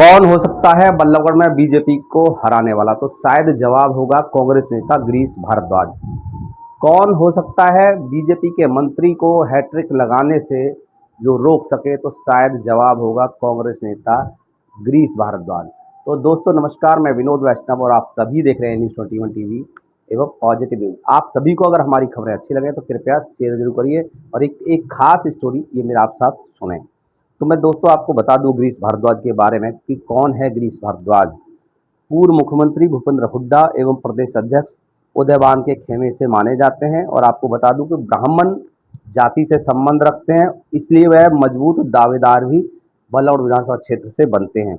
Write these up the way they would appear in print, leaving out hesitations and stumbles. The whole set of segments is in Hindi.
कौन हो सकता है बल्लभगढ़ में बीजेपी को हराने वाला? तो शायद जवाब होगा कांग्रेस नेता गिरीश भारद्वाज। कौन हो सकता है बीजेपी के मंत्री को हैट्रिक लगाने से जो रोक सके? तो शायद जवाब होगा कांग्रेस नेता गिरीश भारद्वाज। तो दोस्तों नमस्कार, मैं विनोद वैष्णव और आप सभी देख रहे हैं न्यूज़ 21 टीवी एवं पॉजिटिव न्यूज। आप सभी को अगर हमारी खबरें अच्छी लगे तो कृपया शेयर जरूर करिए और एक खास स्टोरी ये मेरे आप साथ सुने। तो मैं दोस्तों आपको बता दूं गिरीश भारद्वाज के बारे में कि कौन है गिरीश भारद्वाज। पूर्व मुख्यमंत्री भूपेंद्र हुड्डा एवं प्रदेश अध्यक्ष उदयवान के खेमे से माने जाते हैं और आपको बता दूं कि ब्राह्मण जाति से संबंध रखते हैं, इसलिए वह मजबूत दावेदार भी बल्लभगढ़ विधानसभा क्षेत्र से बनते हैं।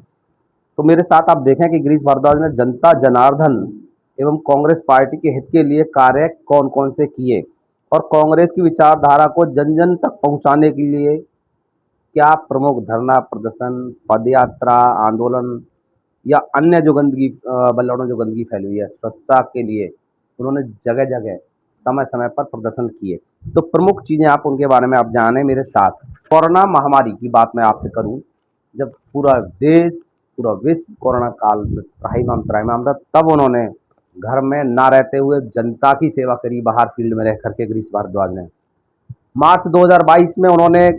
तो मेरे साथ आप देखें कि गिरीश भारद्वाज ने जनता जनार्दन एवं कांग्रेस पार्टी के हित के लिए कार्य कौन कौन से किए और कांग्रेस की विचारधारा को जन जन तक पहुंचाने के लिए क्या प्रमुख धरना प्रदर्शन, पदयात्रा, आंदोलन या अन्य जो गंदगी बल्लभगढ़ में जो गंदगी फैली हुई है स्वच्छता के लिए उन्होंने जगह जगह समय समय पर प्रदर्शन किए। तो प्रमुख चीज़ें आप उनके बारे में आप जानें मेरे साथ। कोरोना महामारी की बात मैं आपसे करूं, जब पूरा देश पूरा विश्व कोरोना काल में त्राहिमाम था, तब उन्होंने घर में ना रहते हुए जनता की सेवा करी, बाहर फील्ड में रह करके गिरीश भारद्वाज ने। मार्च 2022 में उन्होंने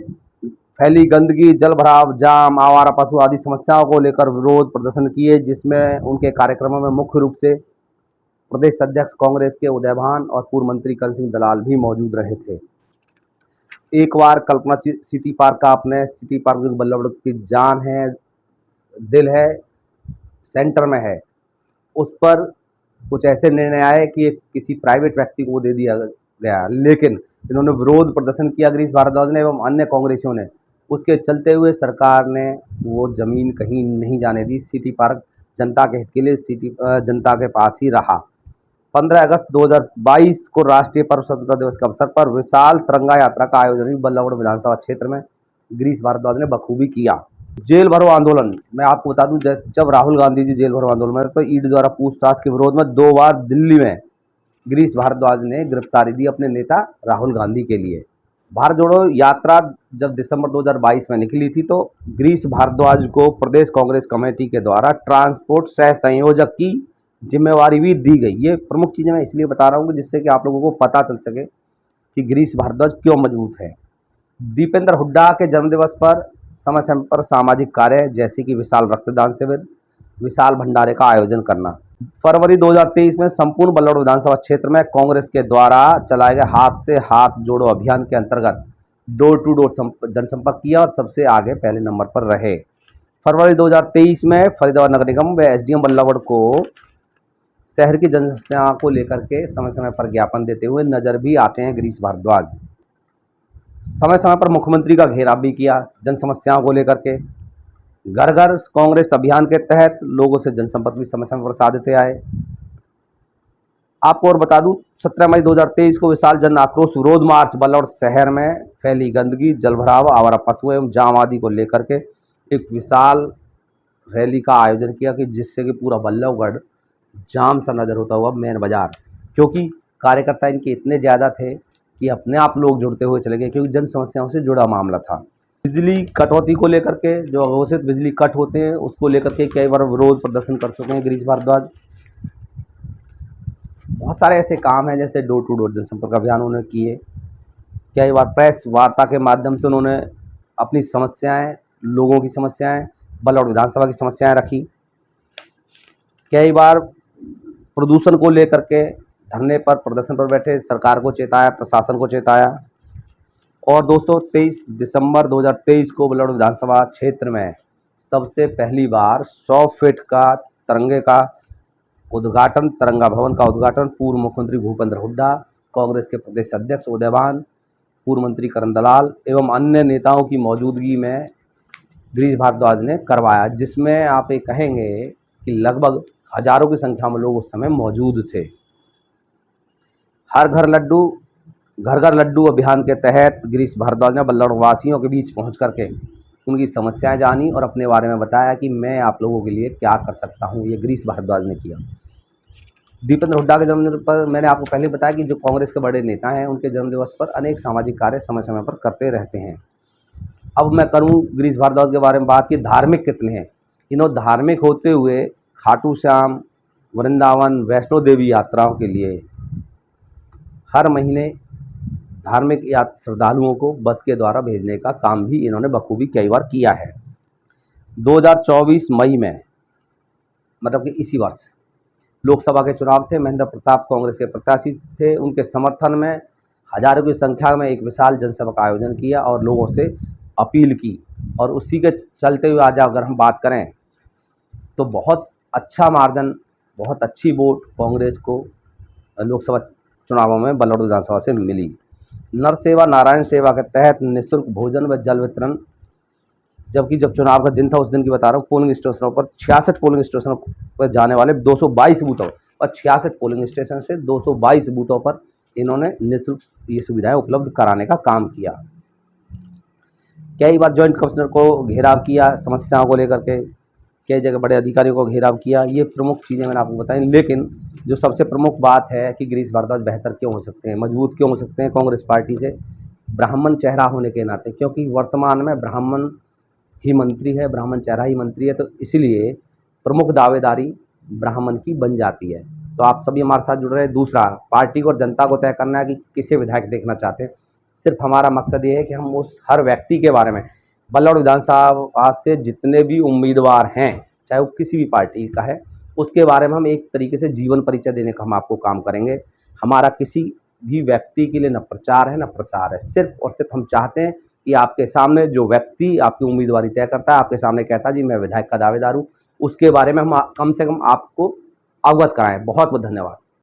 फैली गंदगी, जल भराव, जाम, आवारा पशु आदि समस्याओं को लेकर विरोध प्रदर्शन किए, जिसमें उनके कार्यक्रमों में मुख्य रूप से प्रदेश अध्यक्ष कांग्रेस के उदयभान और पूर्व मंत्री कल सिंह दलाल भी मौजूद रहे थे। एक बार कल्पना सिटी पार्क का आपने सिटी पार्क जो बल्लभगढ़ की जान है, दिल है, सेंटर में है, उस पर कुछ ऐसे निर्णय आए कि किसी प्राइवेट व्यक्ति को दे दिया गया, लेकिन इन्होंने विरोध प्रदर्शन किया गिरीश भारद्वाज ने एवं अन्य कांग्रेसियों ने। उसके चलते हुए सरकार ने वो जमीन कहीं नहीं जाने दी। सिटी पार्क जनता के हित के लिए जनता के पास ही रहा। 15 अगस्त 2022 को राष्ट्रीय पर्व स्वतंत्रता दिवस के अवसर पर विशाल तिरंगा यात्रा का आयोजन भी बल्लभगढ़ विधानसभा क्षेत्र में गिरीश भारद्वाज ने बखूबी किया। जेल भरो आंदोलन, मैं आपको बता दूं जब राहुल गांधी जी जेल भरो आंदोलन में तो ईडी द्वारा पूछताछ के विरोध में 2 बार दिल्ली में गिरीश भारद्वाज ने गिरफ्तारी दी अपने नेता राहुल गांधी के लिए। भारत जोड़ो यात्रा जब दिसंबर 2022 में निकली थी तो गिरीश भारद्वाज को प्रदेश कांग्रेस कमेटी के द्वारा ट्रांसपोर्ट सह संयोजक की जिम्मेवारी भी दी गई। ये प्रमुख चीज़ें मैं इसलिए बता रहा हूँ जिससे कि आप लोगों को पता चल सके कि गिरीश भारद्वाज क्यों मजबूत है। दीपेंद्र हुड्डा के जन्मदिवस पर समय समय पर सामाजिक कार्य जैसे कि विशाल रक्तदान शिविर, विशाल भंडारे का आयोजन करना। फरवरी 2023 में संपूर्ण बल्लभगढ़ विधानसभा क्षेत्र में कांग्रेस के द्वारा चलाए गए हाथ से हाथ जोड़ो अभियान के अंतर्गत डोर टू डोर जनसंपर्क किया और सबसे आगे पहले नंबर पर रहे। फरवरी 2023 में फरीदाबाद नगर निगम व एसडीएम बल्लभगढ़ को शहर की जनसमस्या को लेकर के समय समय पर ज्ञापन देते हुए नजर भी आते हैं गिरीश भारद्वाज। समय समय पर मुख्यमंत्री का घेराव भी किया जन समस्याओं को लेकर के। घर घर कांग्रेस अभियान के तहत लोगों से जनसंपर्क भी समय समय पर साधते आए। आपको और बता दूं 17 मई 2023 को विशाल जन आक्रोश विरोध मार्च बल्लभगढ़ शहर में फैली गंदगी, जलभराव, आवारा पशु एवं जाम आदि को लेकर के एक विशाल रैली का आयोजन किया कि जिससे कि पूरा बल्लभगढ़ जाम सा नजर होता हुआ मेन बाजार, क्योंकि कार्यकर्ता इनके इतने ज़्यादा थे कि अपने आप लोग जुड़ते हुए चले गए, क्योंकि जन समस्याओं से जुड़ा मामला था। बिजली कटौती को लेकर के जो अघोषित बिजली कट होते हैं उसको लेकर के कई बार विरोध प्रदर्शन कर चुके हैं गिरीश भारद्वाज। बहुत सारे ऐसे काम हैं जैसे डोर टू डोर जनसंपर्क अभियान उन्होंने किए। कई बार प्रेस वार्ता के माध्यम से उन्होंने अपनी समस्याएं, लोगों की समस्याएं, बल्लभगढ़ विधानसभा की समस्याएं रखी। कई बार प्रदूषण को लेकर के धरने पर प्रदर्शन पर बैठे, सरकार को चेताया, प्रशासन को चेताया। और दोस्तों 23 दिसंबर 2023 को बल्लभगढ़ विधानसभा क्षेत्र में सबसे पहली बार 100 फीट का तिरंगे का उद्घाटन, तिरंगा भवन का उद्घाटन पूर्व मुख्यमंत्री भूपेंद्र हुड्डा, कांग्रेस के प्रदेश अध्यक्ष उदयभान, पूर्व मंत्री करण दलाल एवं अन्य नेताओं की मौजूदगी में गिरीश भारद्वाज ने करवाया, जिसमें आप ये कहेंगे कि लगभग हजारों की संख्या में लोग उस समय मौजूद थे। घर घर लड्डू अभियान के तहत गिरीश भारद्वाज ने बल्लभगढ़ वासियों के बीच पहुंच करके उनकी समस्याएं जानी और अपने बारे में बताया कि मैं आप लोगों के लिए क्या कर सकता हूं। ये गिरीश भारद्वाज ने किया। दीपेंद्र हुड्डा के जन्मदिन पर मैंने आपको पहले बताया कि जो कांग्रेस के बड़े नेता हैं उनके जन्मदिवस पर अनेक सामाजिक कार्य समय समय पर करते रहते हैं। अब मैं करूं गिरीश भारद्वाज के बारे में बात कि धार्मिक कितने हैं। इन्होंने धार्मिक होते हुए खाटू श्याम, वृंदावन, वैष्णो देवी यात्राओं के लिए हर महीने धार्मिक श्रद्धालुओं को बस के द्वारा भेजने का काम भी इन्होंने बखूबी कई बार किया है। 2024 मई में, मतलब कि इसी वर्ष लोकसभा के चुनाव थे। महेंद्र प्रताप कांग्रेस के प्रत्याशी थे। उनके समर्थन में हजारों की संख्या में एक विशाल जनसभा का आयोजन किया और लोगों से अपील की, और उसी के चलते हुए आज अगर हम बात करें तो बहुत अच्छा मार्जिन, बहुत अच्छी वोट कांग्रेस को लोकसभा चुनावों में बल्लौर विधानसभा से मिली। नर सेवा नारायण सेवा के तहत निःशुल्क भोजन व जल वितरण, जबकि जब चुनाव का दिन था उस दिन की बता रहा हूँ, पोलिंग स्टेशनों पर 66 पोलिंग स्टेशनों पर जाने वाले 222 बूथों और 66 पोलिंग स्टेशन से 222 बूथों पर इन्होंने निःशुल्क ये सुविधाएं उपलब्ध कराने का काम किया। कई बार जॉइंट कमिश्नर को घेराव किया समस्याओं को लेकर के, कई जगह बड़े अधिकारियों को घेराव किया। ये प्रमुख चीज़ें मैंने आपको बताई, लेकिन जो सबसे प्रमुख बात है कि गिरीश भारद्वाज बेहतर क्यों हो सकते हैं, मजबूत क्यों हो सकते हैं कांग्रेस पार्टी से, ब्राह्मण चेहरा होने के नाते, क्योंकि वर्तमान में ब्राह्मण ही मंत्री है, ब्राह्मण चेहरा ही मंत्री है, तो इसलिए प्रमुख दावेदारी ब्राह्मण की बन जाती है। तो आप सभी हमारे साथ जुड़ रहे हैं। दूसरा, पार्टी को और जनता को तय करना है कि किसे विधायक देखना चाहते हैं। सिर्फ हमारा मकसद ये है कि हम उस हर व्यक्ति के बारे में, बल्लौर विधानसभा से जितने भी उम्मीदवार हैं, चाहे वो किसी भी पार्टी का है, उसके बारे में हम एक तरीके से जीवन परिचय देने का हम आपको काम करेंगे। हमारा किसी भी व्यक्ति के लिए न प्रचार है न प्रसार है, सिर्फ और सिर्फ हम चाहते हैं कि आपके सामने जो व्यक्ति आपकी उम्मीदवारी तय करता है, आपके सामने कहता है जी मैं विधायक का दावेदार हूँ, उसके बारे में हम कम से कम आपको अवगत कराएं। बहुत बहुत धन्यवाद।